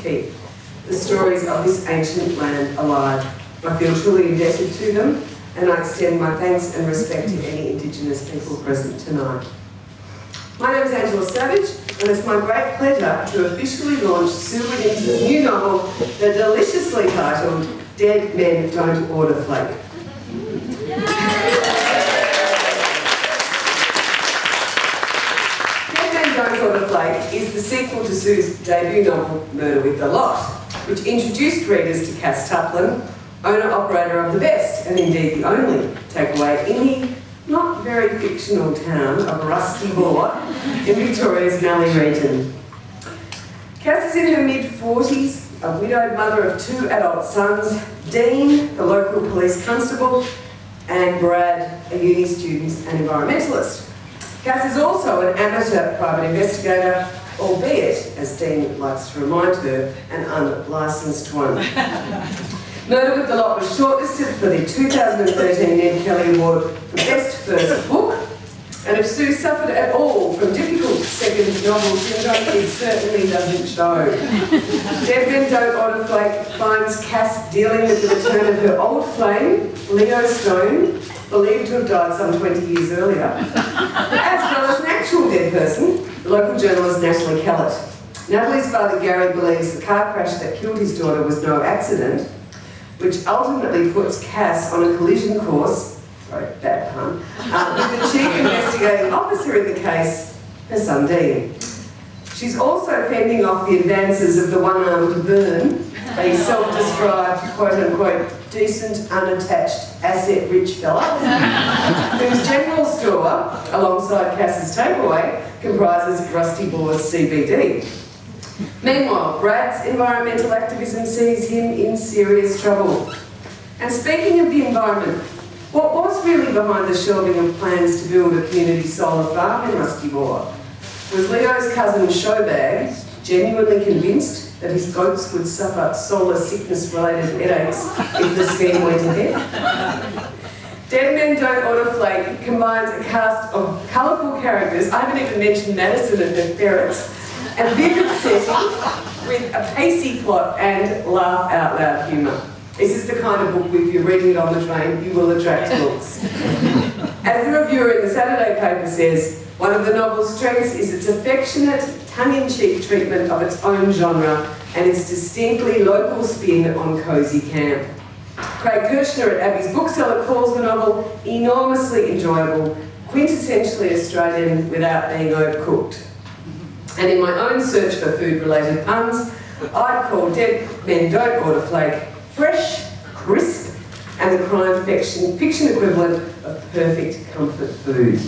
keep the stories of this ancient land alive. I feel truly indebted to them, and I extend my thanks and respect to any Indigenous people present tonight. My name is Angela Savage, and it's my great pleasure to officially launch Sue Williams' new novel, the deliciously titled Dead Men Don't Order Flake. Dead Men Don't Order Flake is the sequel to Sue's debut novel, Murder with the Lot, which introduced readers to Cass Tuplin, owner-operator of the best, and indeed the only takeaway in the not very fictional town of Rusty Boar in Victoria's Mallee region. Cass is in her mid-40s, a widowed mother of 2 adult sons, Dean, the local police constable, and Brad, a uni student and environmentalist. Cass is also an amateur private investigator, albeit, as Dean likes to remind her, an unlicensed one. Murder with the Lot was shortlisted for the 2013 Ned Kelly Award for Best First Book, and if Sue suffered at all from difficult second novel syndrome, it certainly doesn't show. Dead Men Don't Order Flake finds Cass dealing with the return of her old flame, Leo Stone, believed to have died some 20 years earlier, as well as an actual dead person, the local journalist Natalie Kellett. Natalie's father Gary believes the car crash that killed his daughter was no accident, which ultimately puts Cass on a collision course, sorry, bad pun, with the chief investigating officer in the case, her son Dean. She's also fending off the advances of the one-armed Vern, a self-described, quote-unquote, decent, unattached, asset-rich fella, whose general store, alongside Cass's takeaway, comprises Rusty Boar's CBD. Meanwhile, Brad's environmental activism sees him in serious trouble. And speaking of the environment, what was really behind the shelving of plans to build a community solar farm in Rusty Boar? Was Leo's cousin Showbag genuinely convinced that his goats would suffer solar sickness-related headaches if the scheme went ahead? Dead Men Don't Order Flake combines a cast of colourful characters, I haven't even mentioned Madison and her ferrets, a vivid setting with a pacey plot and laugh-out-loud humour. This is the kind of book, if you're reading it on the train, you will attract looks. As the reviewer in the Saturday paper says, one of the novel's strengths is its affectionate, tongue-in-cheek treatment of its own genre and its distinctly local spin on cosy camp. Craig Kirchner at Abbey's Bookseller calls the novel enormously enjoyable, quintessentially Australian without being overcooked. And in my own search for food-related puns, I'd call Dead Men Don't Order Flake fresh, crisp, and the crime fiction equivalent of perfect comfort food.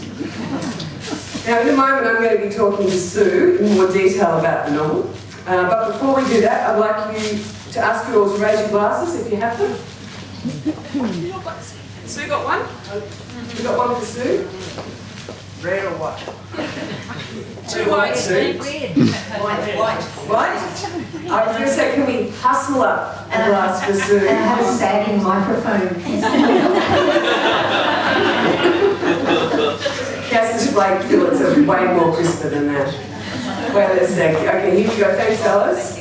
Now, in a moment, I'm going to be talking to Sue in more detail about the novel. But before we do that, I'd like you to ask you all to raise your glasses if you have them. Sue got one? You got one for Sue? Red or white? 2 white, Sue. White. White? I was going to say, can we hustle up a glass for Sue? And I have a sagging microphone. Cass's Flake fillets are way more crisper than that. Way less saggy. Okay, here we go. Thanks, Alice.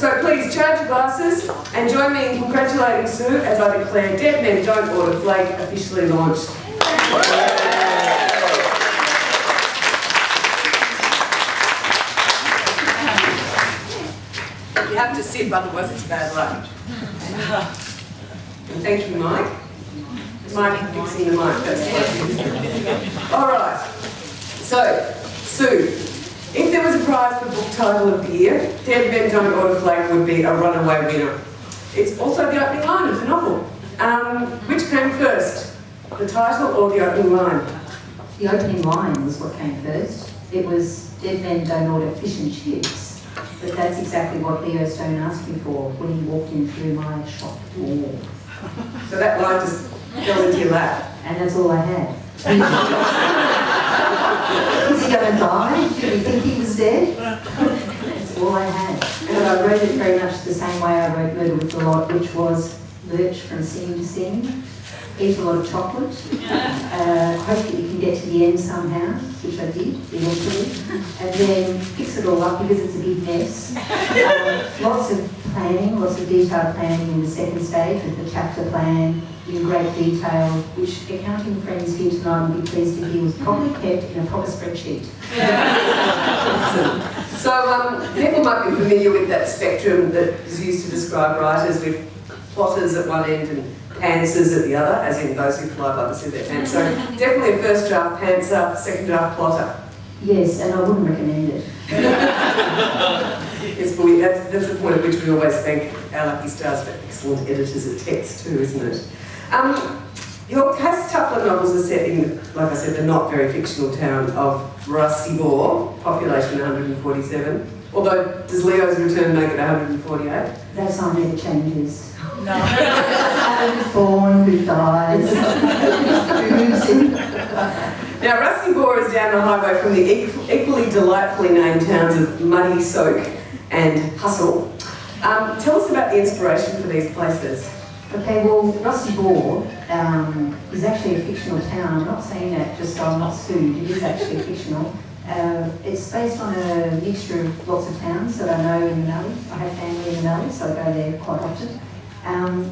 So please charge your glasses and join me in congratulating Sue as I declare Dead Men Don't Order Flake officially launched. You have to sip, otherwise it's bad luck. And thank you, Mike. Mike fixing the mic, that's what. All right. So, Sue, if there was a prize for book title of the year, Dead Men Don't Order Flake would be a runaway winner. It's also the opening line of the novel. Which came first, the title or the opening line? The opening line was what came first. It was Dead Men Don't Order Fish and Chips. But that's exactly what Leo Stone asked me for when he walked in through my shop door. So that line just fell into your lap. And that's all I had. Was he going to die? Did he think he was dead? That's all I had. And I wrote it very much the same way I wrote Murder with the Lot, which was lurch from scene to scene. eat a lot of chocolate, hope that you can get to the end somehow, which I did eventually, and then fix it all up because it's a big mess. Lots of planning, lots of detailed planning in the second stage with the chapter plan in great detail, which accounting friends here tonight will be pleased to hear was probably kept in a proper spreadsheet. So people might be familiar with that spectrum that is used to describe writers with plotters at one end and pantsers at the other, as in those who fly by the seat of their pants. So definitely a first draft pantser, second draft plotter. Yes, and I wouldn't recommend it. Yes, but that's the point at which we always thank our lucky stars for excellent editors at text too, isn't it? Your Cass Tupler novels are set in, like I said, the not very fictional town of Rusty Bore, population 147. Although, does Leo's return make it 148? That sign never changes. No. Who's born, who dies, Now, Rusty Bore is down the highway from the equally delightfully named towns of Muddy Soak and Hustle. Tell us about the inspiration for these places. Okay, well, Rusty Bore is actually a fictional town. I'm not saying that just so I'm not sued. It is actually fictional. It's based on a mixture of lots of towns that I know in the Mallee. I have family in the Mallee, so I go there quite often.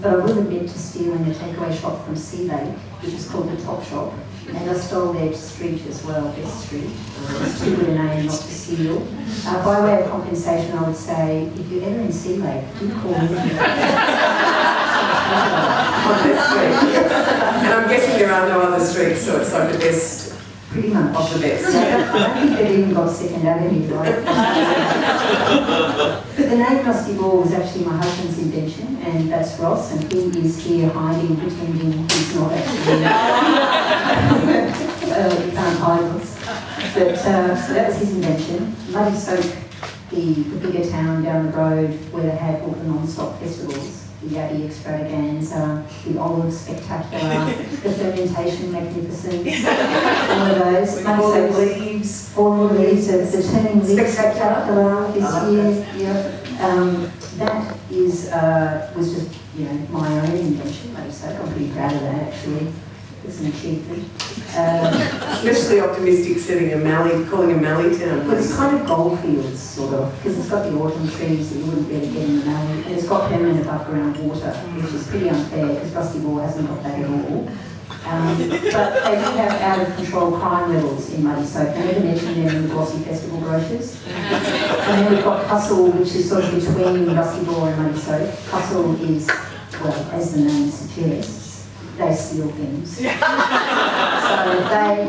But I will admit to stealing a takeaway shop from Sea Lake, which is called the Top Shop. And I stole their street as well, Best Street. It's too good a name not to steal. By way of compensation, I would say, if you're ever in Sea Lake, do call me. On this street. And I'm guessing there are no other streets, so it's like the best Pretty much. of the best. I don't think they've even got Second Avenue, right? But the name Rusty Bore was actually my husband's invention, and that's Ross, and he is here hiding, pretending he's not actually. You can't hide us. But so that was his invention. Muddy Soak, the bigger town down the road where they have all the non-stop festivals. The Yabby Extravaganza, the Olive Spectacular, the Fermentation Magnificence, all of those. Falling Leaves. Falling Leaves, the Turning Leaves Spectacular this year. That. Yeah. That is, was just, my own invention, Muddy Soak. I'm pretty proud of that, actually. It's an achievement. Especially optimistic setting calling a Mallee town. But it's kind of goldfields, sort of, because it's got the autumn trees that you wouldn't really get in the Mallee, and it's got permanent above ground water, which is pretty unfair because Rusty Bore hasn't got that at all. But they do have out of control crime levels in Muddy Soak. I never mentioned them in the glossy festival brochures. And then we've got Hustle, which is sort of between Rusty Bore and Muddy Soak. Hustle is, well, as the name suggests, they steal things. So they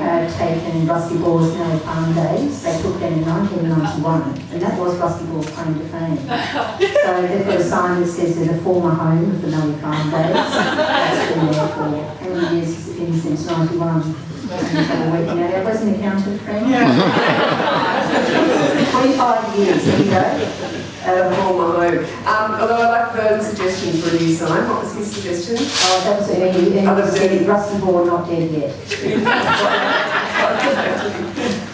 have taken Rusty Bore's Mallee Farm Days. They took them in 1991, and that was Rusty Bore's claim to fame. So they've got a sign that says they're the former home of the Mallee Farm Days. That's been there for how many years has it been since 91? Working out. I was an accountant friend. 25 years, here you go. Former home. Although I like Vern's suggestion for a new sign. What was his suggestion? Oh, that was it. Rusty Bore not dead yet.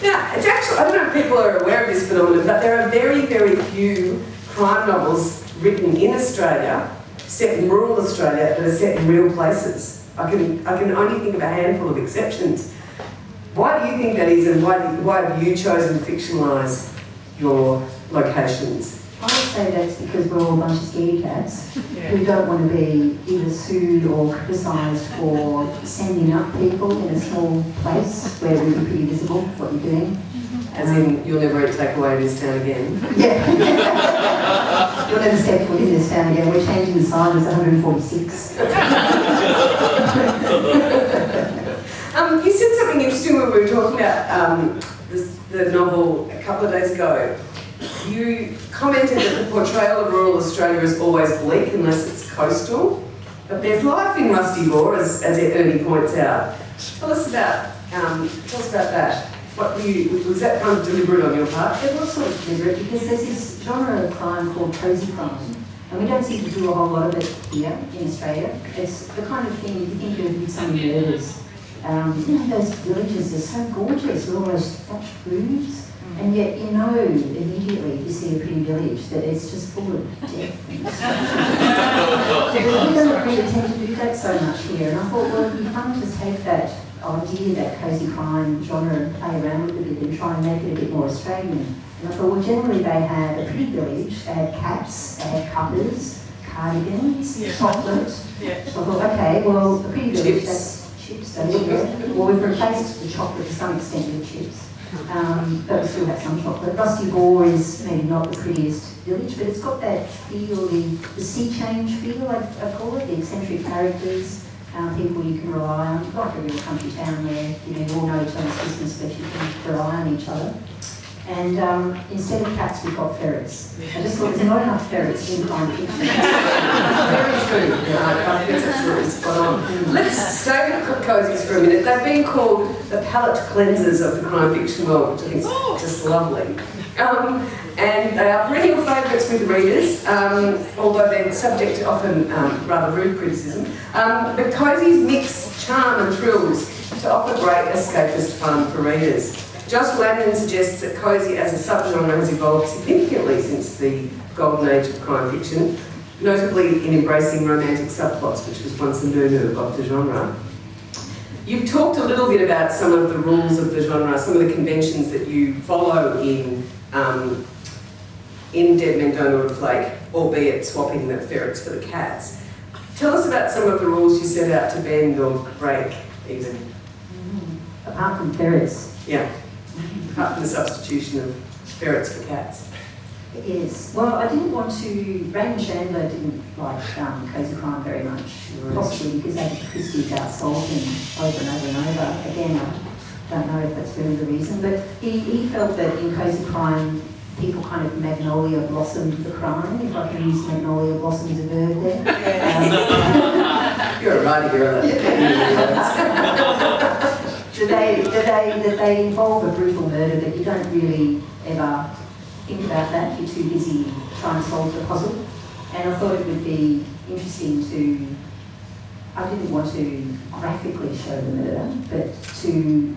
Now, it's actually, I don't know if people are aware of this phenomenon, but there are very, very few crime novels written in Australia, set in rural Australia, that are set in real places. I can only think of a handful of exceptions. Why do you think that is, and why have you chosen to fictionalise your locations? I would say that's because we're all a bunch of scaredy cats who don't want to be either sued or criticised for sending up people in a small place where it would be pretty visible what you're doing. As in, you'll never take away this town again. Yeah. You'll never step foot in this town again. We're changing the sign, it's 146. You said something interesting when we were talking about the novel a couple of days ago. You commented that the portrayal of rural Australia is always bleak unless it's coastal, but there's life in Rusty Bore, as Ernie points out. Tell us about that. Was that kind of deliberate on your part? It was sort of deliberate because there's this genre of crime called cozy crime, and we don't seem to do a whole lot of it here in Australia. It's the kind of thing you think of with some murders. Those villages are so gorgeous with all those thatched roofs. And yet you know immediately if you see a pretty village that it's just full of death and destruction. We don't really tend to do that so much here. And I thought, well, it'd be fun to take that idea, that cosy crime genre, and play around with it and try and make it a bit more Australian. And I thought, well, generally they had a pretty village. They had cats, they had cuppers, cardigans, chocolate. So I thought, okay, well, a pretty village, that's chips. Well, we've replaced the chocolate to some extent with chips. But we still have some chocolate. Rusty Boar is maybe not the prettiest village, but it's got that feel, the sea change feel, I call it, the eccentric characters, people you can rely on, like a real country town where you all know each other's business, but you can rely on each other. And instead of cats, we've got ferrets. I just thought there's not enough ferrets in crime fiction. Very true. I think that's really spot on. Let's stay with cozies for a minute. They've been called the palate cleansers of the crime fiction world, which I think is just lovely. And they are perennial favourites with readers, although they're subject to often rather rude criticism. But cozies mix charm and thrills to offer great escapist fun for readers. Josh Lanyon suggests that cosy as a subgenre has evolved significantly since the golden age of crime fiction, notably in embracing romantic subplots, which was once a new of the genre. You've talked a little bit about some of the rules of the genre, some of the conventions that you follow in Dead Men Don't Order Flake, albeit swapping the ferrets for the cats. Tell us about some of the rules you set out to bend or break, even. Apart from ferrets. Yeah. Apart from the substitution of ferrets for cats. Yes. Well, I didn't want to... Raymond Chandler didn't like cosy crime very much, possibly because Agatha Christie outsold him over and over and over. Again, I don't know if that's really the reason, but he felt that in cosy crime, people kind of magnolia blossomed the crime, if I can use magnolia blossom as a verb there. You're a writer, you're a that they involve a brutal murder, but you don't really ever think about that. You're too busy trying to solve the puzzle. And I thought it would be interesting to, I didn't want to graphically show the murder, but to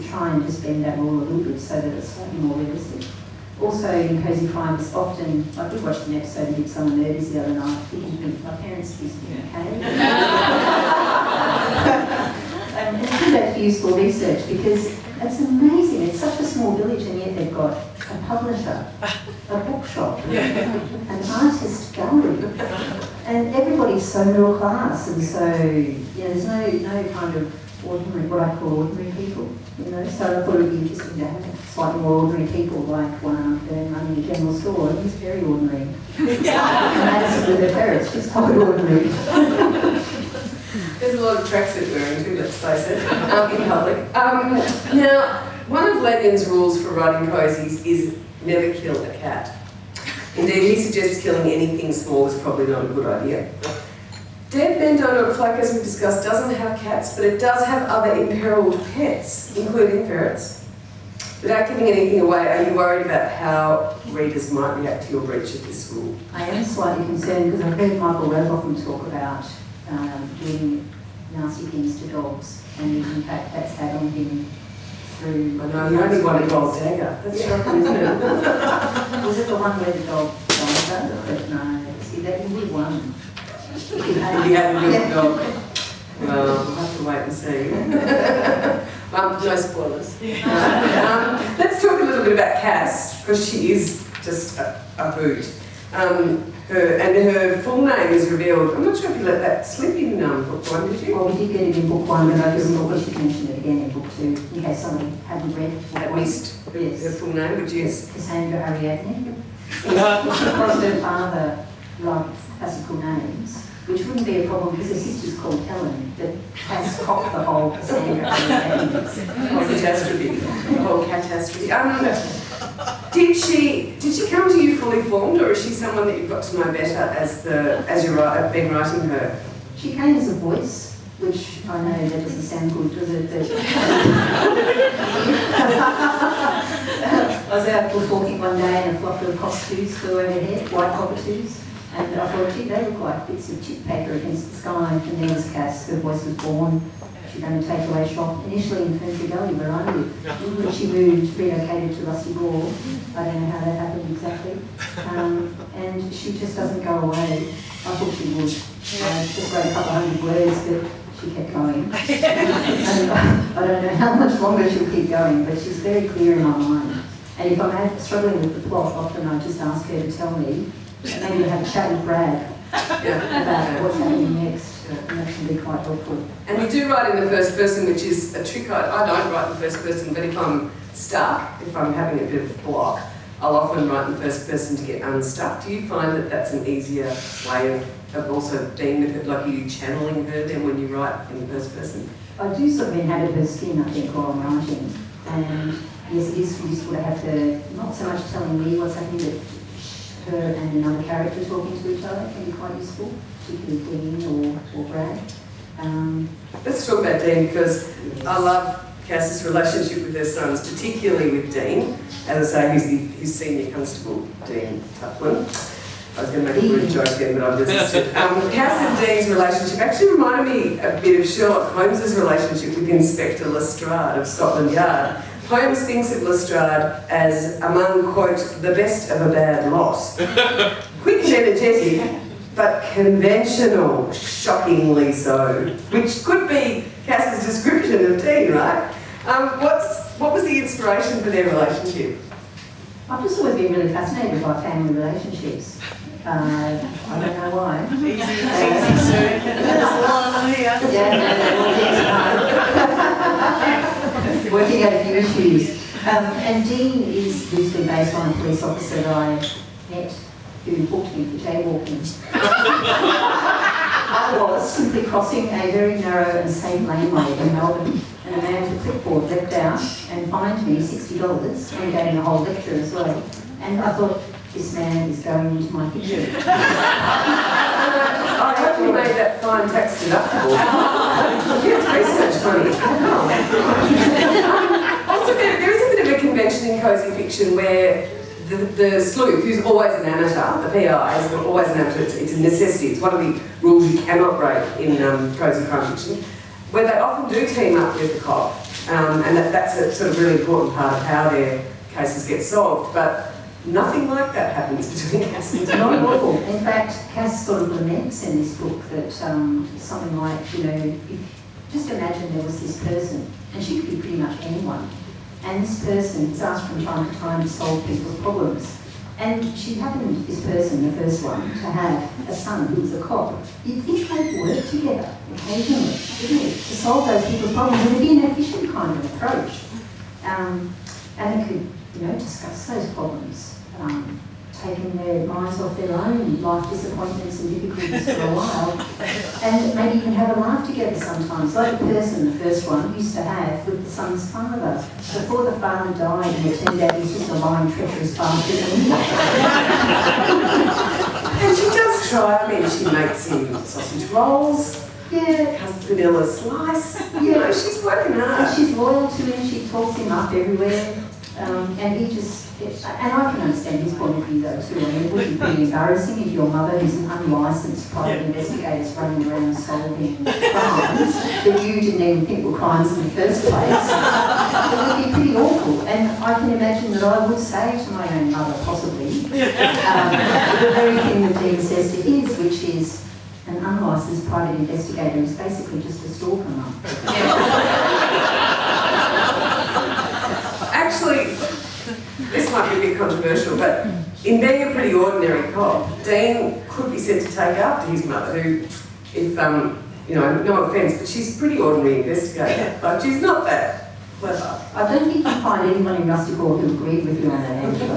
try and just bend that rule a little bit so that it's slightly more realistic. Also in cosy crime, it's often, like we watched an episode of Midsummer Murders the other night, my parents used to be okay. And it's actually useful research because it's amazing. It's such a small village and yet they've got a publisher, a bookshop, an artist gallery, and everybody's so middle class, and so there's no kind of ordinary, what I call ordinary people, So I thought it would be interesting to have slightly more ordinary people, like one of them running a general store. He's very ordinary. And Madison with her ferrets, she's quite ordinary. There's a lot of tracksuit wearing too, let's face it, in public. Now, one of Lanyon's rules for writing cozies is never kill a cat. Indeed, he suggests killing anything small is probably not a good idea. Dead Men Don't Order Flake, as we discussed, doesn't have cats, but it does have other imperiled pets, including ferrets. Without giving anything away, are you worried about how readers might react to your breach of this rule? I am slightly concerned because I've heard Michael Robotham talk about doing nasty things to dogs, and in fact that's had on him through... I know, you only want a dog dagger. That's shocking, isn't it? Was it the one where the dog died? But no, see, that would be one. You had a real dog. Well, we'll have to wait and see. No spoilers. Let's talk a little bit about Cass, because she is just a hoot. Her full name is revealed. I'm not sure if you let that slip in book one, did you? Well, we did get it in book one, but I just thought we should mention it again in book two, in case somebody hadn't read book At one. least her full name, which is? Cassandra Ariadne. Because her father loved classical names, which wouldn't be a problem because her sister's called Helen, but Cass cocked the whole Cassandra Ariadne. Catastrophe. The whole catastrophe. Did she come to you fully formed, or is she someone that you've got to know better as you've been writing her? She came as a voice, which I know that doesn't sound good, does it? I was out walking one day and a flock of cockatoos flew overhead, white cockatoos, and I thought, gee, they look like bits of chip paper against the sky, and there was Cass, her voice was born. She ran a takeaway shop initially in Ferntree Gully where I live. But she moved, relocated to Rusty Ball. I don't know how that happened exactly. And she just doesn't go away. I thought she would. I just wrote a couple of hundred words, but she kept going. And I don't know how much longer she'll keep going, but she's very clear in my mind. And if I'm struggling with the plot, often I just ask her to tell me, and maybe have a chat with Brad about what's happening next, and that can be quite helpful. And you do write in the first person, which is a trick. I don't write in the first person, but if I'm stuck, if I'm having a bit of a block, I'll often write in the first person to get unstuck. Do you find that that's an easier way of also being with her, like you channeling her then when you write in the first person? I do sort of inhabit her skin, I think, while I'm writing. And yes, it is useful to have her not so much telling me what's happening, but her and another character talking to each other can be quite useful, particularly Dean or Brad. Let's talk about Dean, because I love Cass's relationship with her sons, particularly with Dean. As I say, he's senior constable, Dean Tuplin. I was going to make a rude joke again, but I've resisted. Cass and Dean's relationship actually reminded me a bit of Sherlock Holmes' relationship with Inspector Lestrade of Scotland Yard. Holmes thinks of Lestrade as among, quote, the best of a bad lot. Quick and energetic, but conventional, shockingly so, which could be Cass's description of Dean, right? What was the inspiration for their relationship? I've just always been really fascinated by family relationships. I don't know why. Easy, sir. There's a lot of them here. Yeah, working out a few issues. And Dean is loosely based on a police officer that I met who booked me for jaywalking. I was simply crossing a very narrow and safe laneway in Melbourne, and a man with a clipboard leapt out and fined me $60 and gave me a whole lecture as well. And I thought, this man is going into my future. I hope you made that fine tax deductible. Yes, research money. Also, there is a bit of a convention in cosy fiction where the sleuth, who's always an amateur, the PI is always an amateur, it's a necessity, it's one of the rules you cannot break in cosy crime fiction, where they often do team up with the cop, and that's a sort of really important part of how their cases get solved, but nothing like that happens between Cass and Dean. Not at all. In fact, Cass sort of laments in this book that something like, you know, just imagine there was this person, and she could be pretty much anyone, and this person is asked from time to time to solve people's problems. And she happened, this person, the first one, to have a son who was a cop. You'd think they'd work together occasionally, wouldn't it, to solve those people's problems, and it'd be an efficient kind of approach. And they could, you know, discuss those problems, taking their minds off their own life disappointments and difficulties for a while, and maybe even have a laugh together sometimes, like the person, the first one, used to have with the son's father. Before the father died, and it turned out he's just a lying, treacherous bastard. And she does try, I mean, she makes him sausage rolls, vanilla slice, you know, she's working hard. And she's loyal to him, she talks him up everywhere, and he just, and I can understand his point of view though too. I mean, it would be pretty embarrassing if your mother, who's an unlicensed private investigator, is running around solving crimes that you didn't even think were crimes in the first place. It would be pretty awful. And I can imagine that I would say to my own mother, possibly, the very thing that Dean says to his, which is an unlicensed private investigator is basically just a stalker mum. Actually, this might be a bit controversial, but in being a pretty ordinary cop, Dean could be said to take after his mother, who, if, you know, no offence, but she's a pretty ordinary investigator. Like, she's not that clever. I don't think you'll find anyone in Rusty Ball who agreed with you on that, Angela.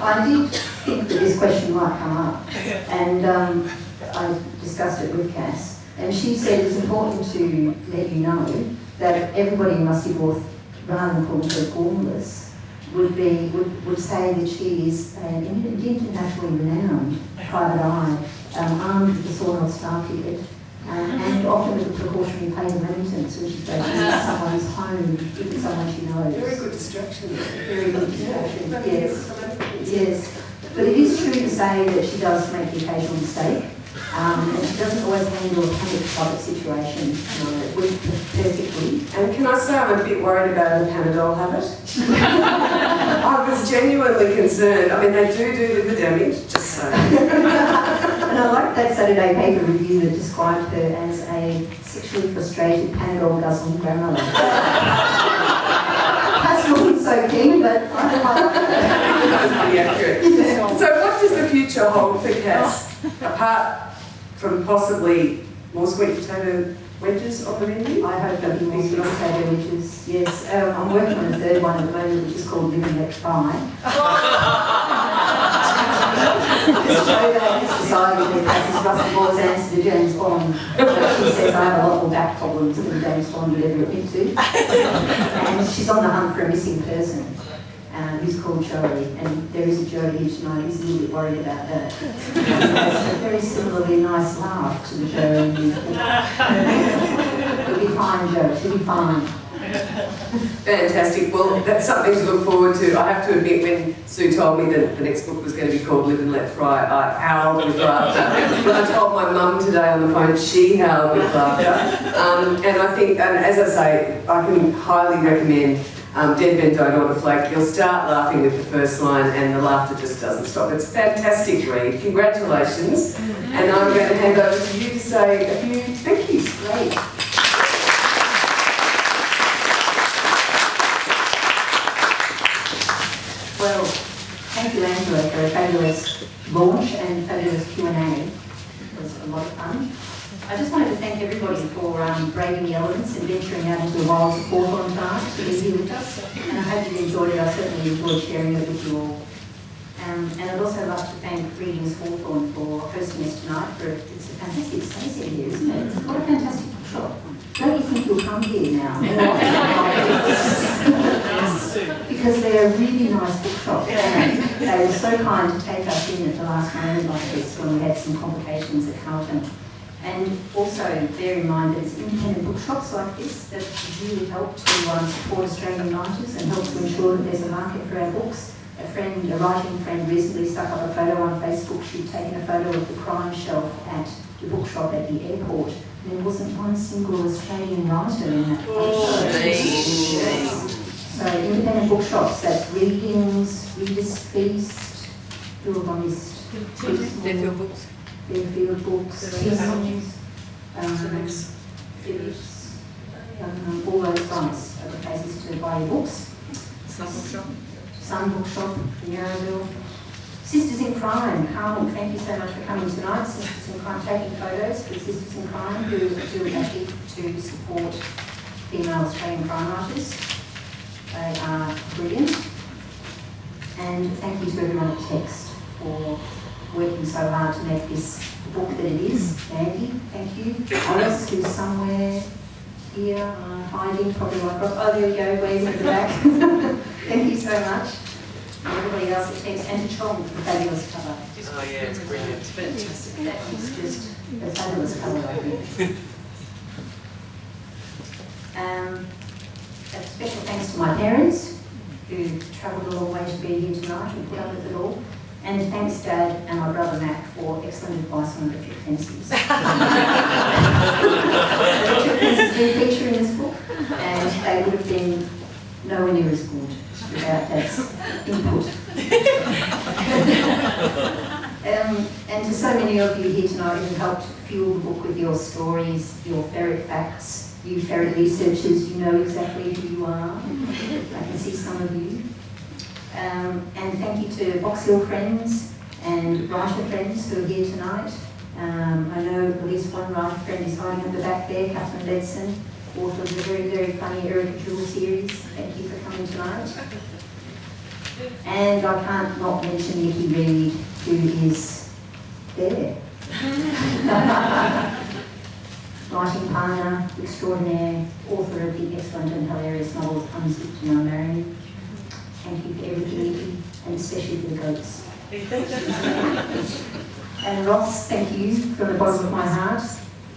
I did think that this question might come up, and I discussed it with Cass, and she said it's important to let you know that everybody in Rusty Ball, rather than calling her formless, would say that she is an internationally renowned private eye, armed with a sawed-off star ticket, and often with a precautionary paid remittance when she's going to someone's home, if it's someone she knows. Very good distraction. Very good distraction, yes. Yes. But it is true to say that she does make the occasional mistake, And she doesn't always handle a panic type of situation. Perfectly. And can I say I'm a bit worried about the Panadol habit? I was genuinely concerned. I mean, they do liver damage, just so. And I like that Saturday paper review that described her as a sexually frustrated Panadol guzzling grandmother. That's not so keen, but I don't like that. That's pretty accurate. So what does the future hold for Cass, apart from possibly more sweet potato wedges on the menu? I hope there'll be more sweet potato wedges, yes. I'm working on a third one at the moment, which is called Live and Let Fry. Just show that this society that Cass's Rusty Ball's answer to James Bond. She says I have a lot more back problems than James Bond would ever admit to. And she's on the hunt for a missing person. Who's called Joey, and there is a Joey here tonight who's a little bit worried about that. He has a very similarly nice laugh to the Joey. She'll be fine, Joe, she'll be fine. Fantastic. Well, that's something to look forward to. I have to admit, when Sue told me that the next book was going to be called Live and Let Fry, I howled with laughter. When I told my mum today on the phone, she howled with laughter. And I think, and as I say, I can highly recommend Dead Men Don't Order Flake. You'll start laughing with the first line and the laughter just doesn't stop. It's a fantastic read. Congratulations. And I'm going to hand over to you to say a few thank yous. Great. Well, thank you, Angela, for a fabulous launch and fabulous Q&A. It was a lot of fun. I just wanted to thank everybody for braving the elements and venturing out into the wilds of Hawthorne tonight to be here with us. And I hope you enjoyed it. I certainly enjoyed sharing it with you all. And I'd also like to thank Readings Hawthorne for hosting us tonight. It's a fantastic space in here, isn't it? What a fantastic bookshop. Don't you think you'll come here now? Because they're a really nice bookshop. And they were so kind to take us in at the last moment like this when we had some complications at Carlton. And also bear in mind that it's independent bookshops like this that really help to support Australian writers and help to ensure that there's a market for our books. A writing friend recently stuck up a photo on Facebook. She'd taken a photo of the crime shelf at the bookshop at the airport. And there wasn't one single Australian writer in that bookshop. So independent bookshops, that's Readings, Reader's Feast, who have I missed? Fairfield Books. Fairfield Books, Tisons, Phillips, all those guys are the places to buy your books. Sun Bookshop in Yarraville. Sisters in Crime, Carmel, thank you so much for coming tonight. Sisters in Crime, taking photos for Sisters in Crime who are doing a heap to support female Australian crime writers. They are brilliant. And thank you to everyone at Text for working so hard to make this the book that it is. Andy, thank you. Alice, who's somewhere here, hiding, probably like, oh, there we go, waving at the back. Thank you so much. And everybody else at Text, and to Chong for the fabulous cover. Oh yeah, it's brilliant. It's fantastic. That was just a fabulous cover, I think. A special thanks to my parents, who travelled a long way to be here tonight and put up with it all. And thanks, Dad and my brother Matt, for excellent advice on electric fences. Electric fences do feature in this book, and they would have been nowhere near as good without Dad's input. And to so many of you here tonight who helped fuel the book with your stories, your ferret facts, you ferret researchers, you know exactly who you are. I can see some of you. And thank you to Box Hill friends and writer friends who are here tonight. I know at least one writer friend is hiding at the back there, Catherine Bedson, author of the very, very funny Erica Jewell series. Thank you for coming tonight. And I can't not mention Nikki Reid, who is there. Writing partner extraordinaire, author of the excellent and hilarious novels Unzipped and Unmarried. Thank you for everything, Nikki, and especially for the goats. And Ross, thank you from the bottom of my heart.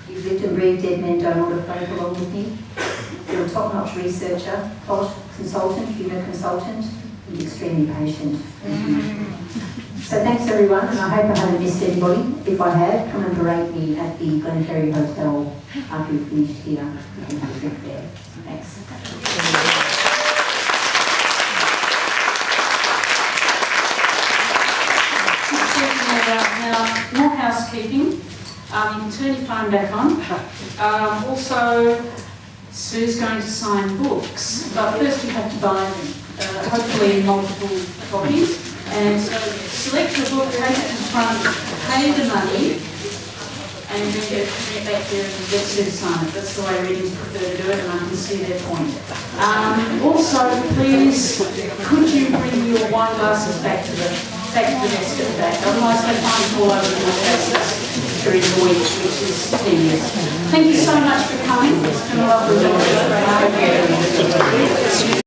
You've lived and breathed Dead Men Don't Order Flake along with me. You're a top-notch researcher, plot consultant, humour consultant, He's extremely patient. So thanks everyone, and I hope I haven't missed anybody. If I have, come and berate me at the Glenferrie Hotel after we've finished here. You can have a drink there. Thanks. Now, more housekeeping. You can turn your phone back on. Also, Sue's going to sign books, but first you have to buy them, hopefully multiple copies. And so select your book, take it to the front, pay the money, and then get back there and get Sue to sign it. That's the way readers prefer to do it, and I can see their point. Also, please, could you bring your wine glasses back to the desk at the back? Otherwise, they find all over the places during the week, which is tedious. Thank you so much for coming. It's been a lovely day.